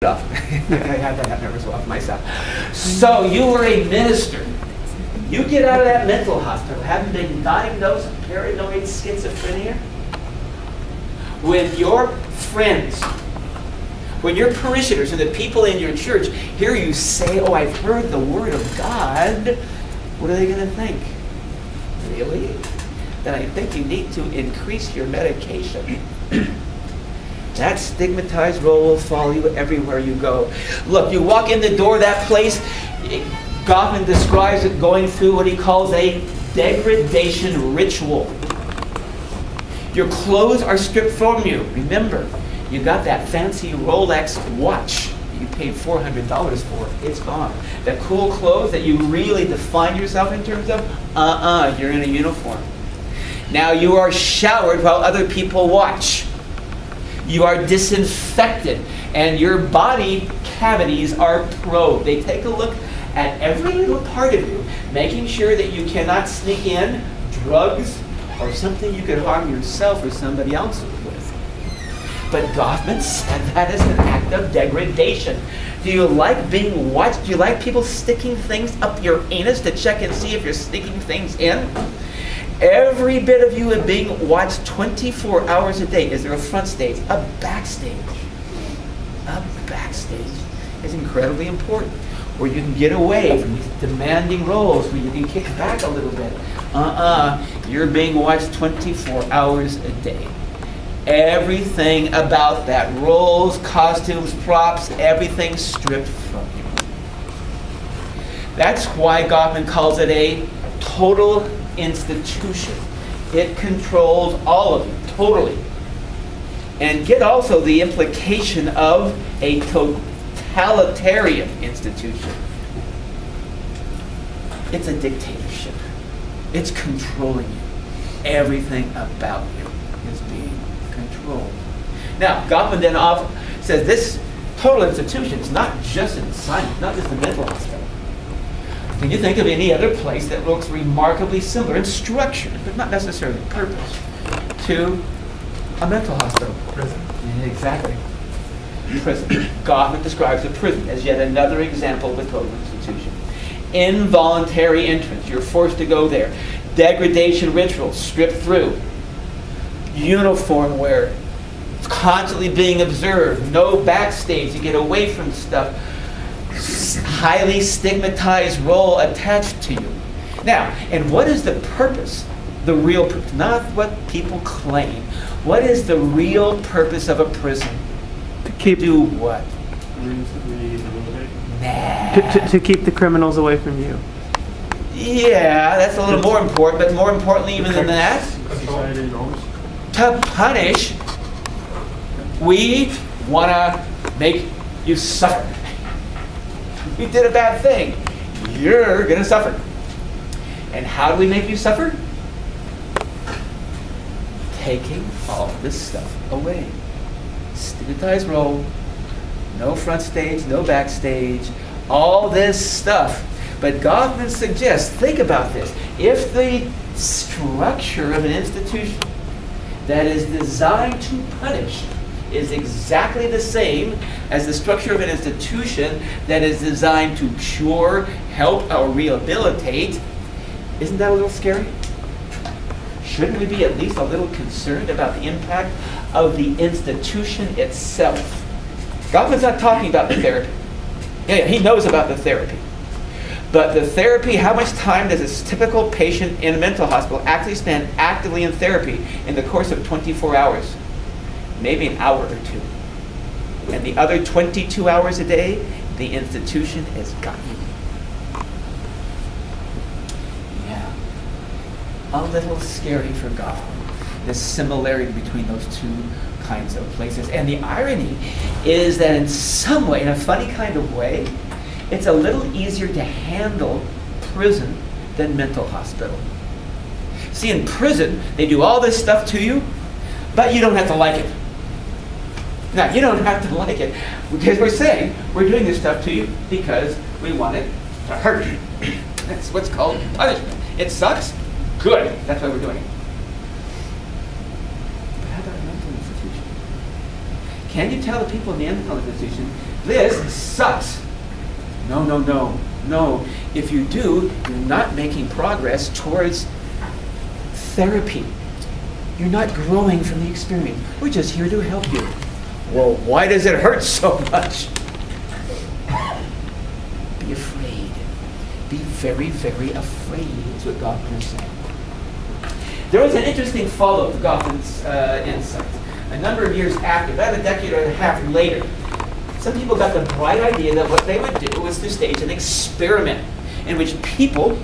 I had that nervous off myself. So you were a minister. You get out of that mental hospital, having been diagnosed with paranoid schizophrenia. When your friends, when your parishioners and the people in your church hear you say, "Oh, I've heard the word of God," what are they going to think? Really? Then I think you need to increase your medication. That stigmatized role will follow you everywhere you go. Look, you walk in the door of that place, Goffman describes it going through what he calls a degradation ritual. Your clothes are stripped from you. Remember, you got that fancy Rolex watch you paid $400 for. It's gone. The cool clothes that you really define yourself in terms of, you're in a uniform. Now you are showered while other people watch. You are disinfected, and your body cavities are probed. They take a look at every little part of you, making sure that you cannot sneak in drugs or something you could harm yourself or somebody else with. But Goffman said that is an act of degradation. Do you like being watched? Do you like people sticking things up your anus to check and see if you're sneaking things in? Every bit of you is being watched 24 hours a day. Is there a front stage? A backstage. A backstage is incredibly important, where you can get away from these demanding roles, where you can kick back a little bit. You're being watched 24 hours a day. Everything about that, roles, costumes, props, everything stripped from you. That's why Goffman calls it a total institution. It controls all of you, totally. And get also the implication of a totalitarian institution. It's a dictatorship. It's controlling you. Everything about you is being controlled. Now, Goffman then says this total institution is not just in science, not just the mental hospital. Can you think of any other place that looks remarkably similar in structure, but not necessarily purpose, to a mental hospital? Prison. Yeah, exactly. Prison. Goffman describes a prison as yet another example of a total institution. Involuntary entrance. You're forced to go there. Degradation rituals stripped through. Uniform wear. Constantly being observed. No backstage. You get away from stuff. Highly stigmatized role attached to you. Now, and what is the purpose? The real purpose, not what people claim. What is the real purpose of a prison? To do what? Nah. To keep the criminals away from you. Yeah, that's a little more important, but more importantly even than that, to punish. We want to make you suffer. You did a bad thing. You're going to suffer. And how do we make you suffer? Taking all this stuff away. Stigmatized role, no front stage, no backstage, all this stuff. But Goffman suggests, think about this. If the structure of an institution that is designed to punish is exactly the same as the structure of an institution that is designed to cure, help, or rehabilitate, isn't that a little scary? Shouldn't we be at least a little concerned about the impact of the institution itself? Goffman's not talking about the therapy. Yeah, he knows about the therapy. But the therapy, how much time does a typical patient in a mental hospital actually spend actively in therapy in the course of 24 hours? Maybe an hour or two. And the other 22 hours a day, the institution is got you. Yeah. A little scary for Goffman, this similarity between those two kinds of places. And the irony is that in some way, in a funny kind of way, it's a little easier to handle prison than mental hospital. See, in prison, they do all this stuff to you, but you don't have to like it. Now, you don't have to like it, because we're saying we're doing this stuff to you because we want it to hurt you. That's what's called punishment. It sucks? Good. That's why we're doing it. But how about a mental institution? Can you tell the people in the mental institution this sucks. No, no, no, no. If you do, you're not making progress towards therapy. You're not growing from the experience. We're just here to help you. Well, why does it hurt so much? Be afraid. Be very, very afraid is what Goffman is saying. There was an interesting follow-up to Goffman's insight. A number of years after, about a decade and a half later, some people got the bright idea that what they would do was to stage an experiment in which people,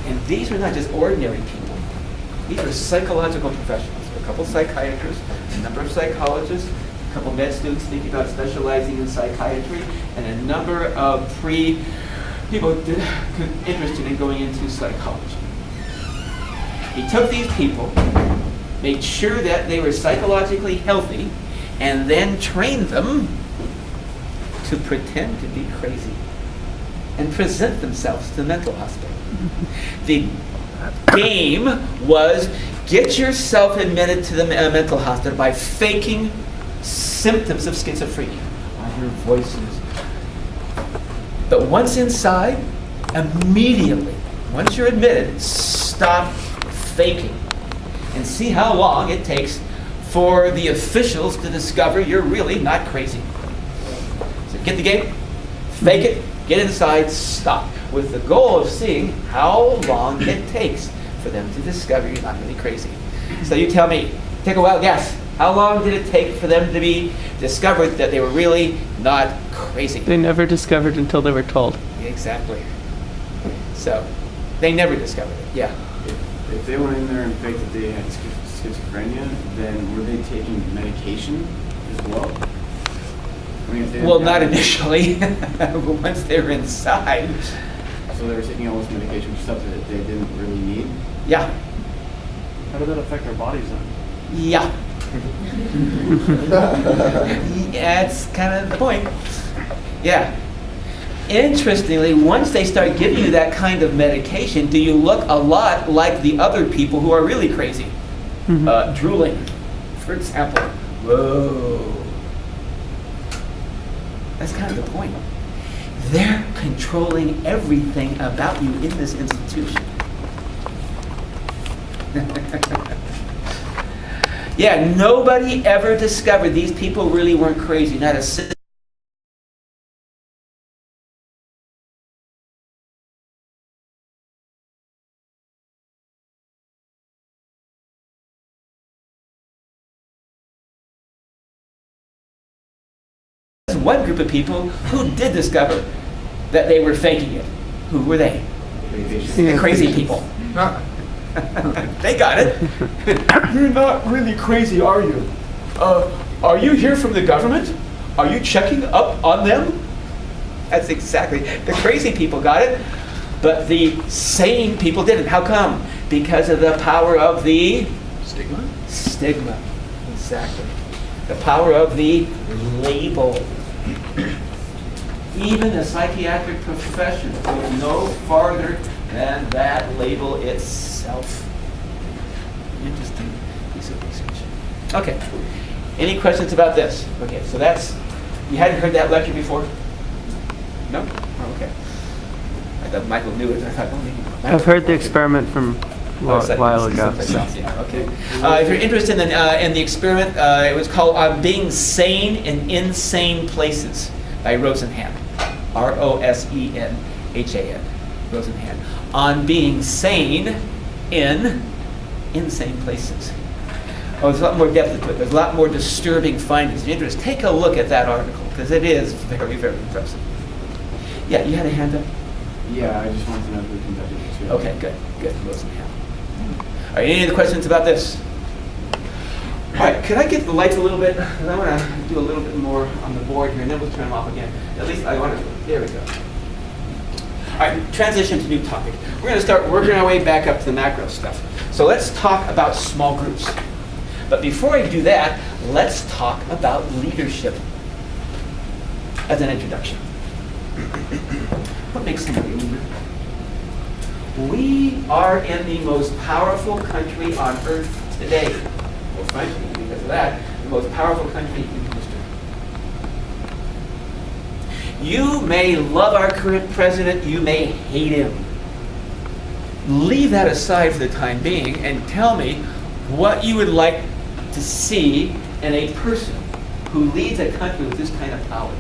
and these were not just ordinary people, these were psychological professionals, a couple psychiatrists, a number of psychologists, a couple med students thinking about specializing in psychiatry, and a number of people interested in going into psychology. He took these people, made sure that they were psychologically healthy, and then trained them to pretend to be crazy and present themselves to the mental hospital. The game was get yourself admitted to the mental hospital by faking symptoms of schizophrenia. I hear voices. But once inside, immediately, once you're admitted, stop faking and see how long it takes for the officials to discover you're really not crazy. So get the game, fake it, get inside, stop, with the goal of seeing how long it takes for them to discover you're not really crazy. So you tell me, take a wild guess. How long did it take for them to be discovered that they were really not crazy? They never discovered until they were told. Exactly. So they never discovered it. Yeah. If they went in there and faked that they had schizophrenia, then were they taking medication as well? I mean, if they Well, not initially, but once they were inside. So they were taking all this medication for stuff that they didn't really need? Yeah. How did that affect our bodies then? Yeah. That's kind of the point. Yeah. Interestingly, once they start giving you that kind of medication, do you look a lot like the other people who are really crazy? Drooling, for example. Whoa. That's kind of the point. They're controlling everything about you in this institution. Yeah, nobody ever discovered these people really weren't crazy. Not a one group of people who did discover that they were faking it. Who were they? The crazy people. They got it. You're not really crazy, are you? Are you here from the government? Are you checking up on them? That's exactly. The crazy people got it, but the sane people didn't. How come? Because of the power of the Stigma? stigma. Exactly. The power of the label. Even the psychiatric profession goes no farther than that label itself. Interesting piece of research. Okay. Any questions about this? Okay, so that's, you hadn't heard that lecture before? No? Oh, okay. I thought Michael knew it. I thought, oh, maybe Michael. I've heard the experiment from a while ago. Yeah, okay. If you're interested in the experiment, it was called Being Sane in Insane Places by Rosenhan. Rosenhan. Rosenhan. On being sane in insane places. Oh, there's a lot more depth to it. There's a lot more disturbing findings. If you're interested, take a look at that article, because it is very, very impressive. Yeah, you had a hand up? Yeah, I just wanted to know who conducted the experiment. Okay, good, good. Rosenhan. All right, any other questions about this? All right, could I get the lights a little bit? Because I want to do a little bit more on the board here, and then we'll turn them off again. At least I want to, there we go. All right, transition to new topic. We're going to start working our way back up to the macro stuff. So let's talk about small groups. But before I do that, let's talk about leadership as an introduction. What makes somebody a leader? We are in the most powerful country on earth today. Well, frankly, because of that, the most powerful country in history. You may love our current president, you may hate him. Leave that aside for the time being and tell me what you would like to see in a person who leads a country with this kind of power.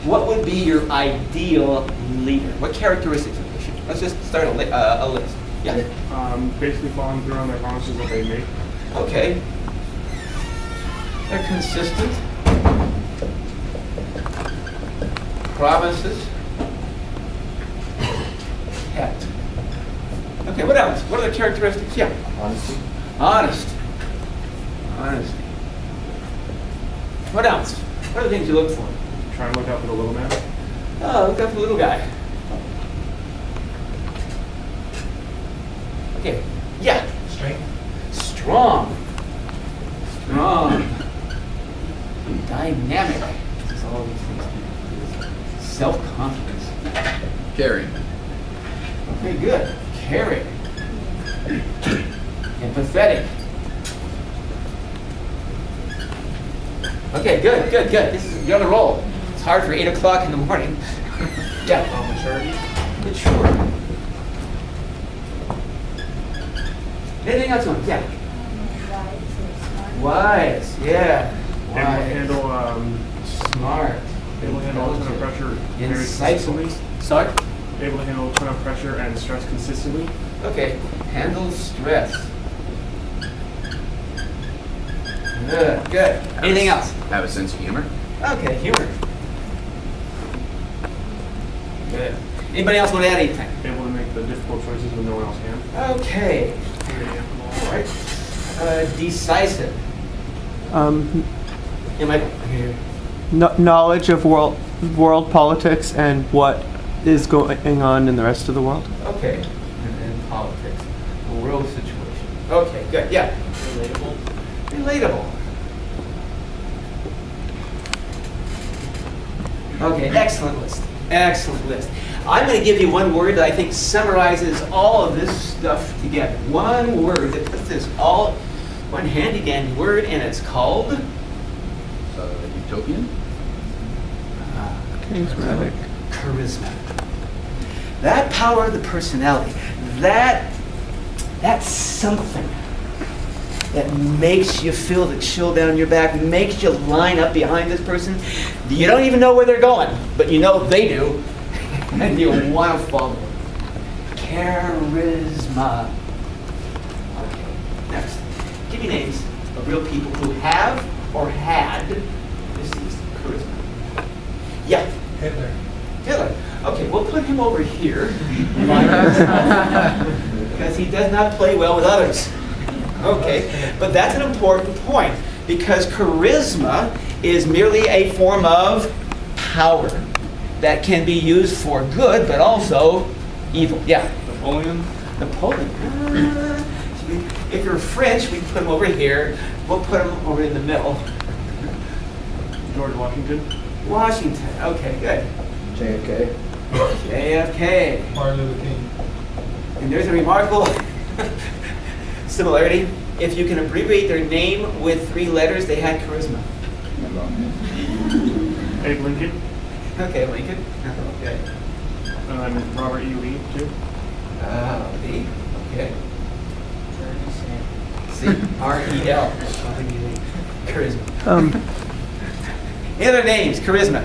What would be your ideal leader? What characteristics of leadership? Let's just start a list. Yeah. Basically following through on their promises that they make. Okay. They're consistent. Promises kept. Okay, what else? What are the characteristics? Yeah. Honesty. Honest. Honesty. What else? What are the things you look for? Try and look out for the little man. Oh, look out for the little guy. Okay. Yeah. Strength. Strong. Strong. Dynamic. This is all these things. Self-confidence. Caring. Okay, good. Caring. Empathetic. Okay, good. This is, you're on a roll. It's hard for 8 o'clock in the morning. Yeah. Maturity. Mature. Anything else? Yeah. Wise. Yeah. Able to handle, Smart. able to handle a ton of pressure very Insightful. consistently. Sorry? Able to handle a ton of pressure and stress consistently. Okay. Handle stress. Good. Anything else? Have a sense of humor. Okay, humor. Good. Anybody else want to add anything? Able to make the difficult choices when no one else can. Okay. All right. Decisive. Yeah, Michael. Knowledge of world politics and what is going on in the rest of the world. Okay. And then politics. The world situation. Okay, good. Yeah. Relatable. Okay, excellent list. I'm going to give you one word that I think summarizes all of this stuff together. One word that puts this all, one handy-dandy word, and it's called? Utopian. Charismatic. Charisma. That power of the personality, that's something that makes you feel the chill down your back, makes you line up behind this person. You don't even know where they're going, but you know they do, and you want to follow them. Charisma. Okay, next. Give me names of real people who have or had disease charisma. Yeah. Hitler. Hitler. Okay, we'll put him over here because he does not play well with others. Okay, but that's an important point because charisma is merely a form of power that can be used for good but also evil. Yeah. Napoleon. Napoleon. If you're French, we can put him over here. We'll put him over in the middle. George Washington. Washington. Okay, good. JFK. JFK. Martin Luther King. And there's a remarkable similarity. If you can abbreviate their name with 3 letters, they had charisma. Abe Lincoln. Okay, Lincoln. Okay. And Robert E. Lee, too. Lee. Okay. C-R-E-L. Charisma. Any other names? Charisma.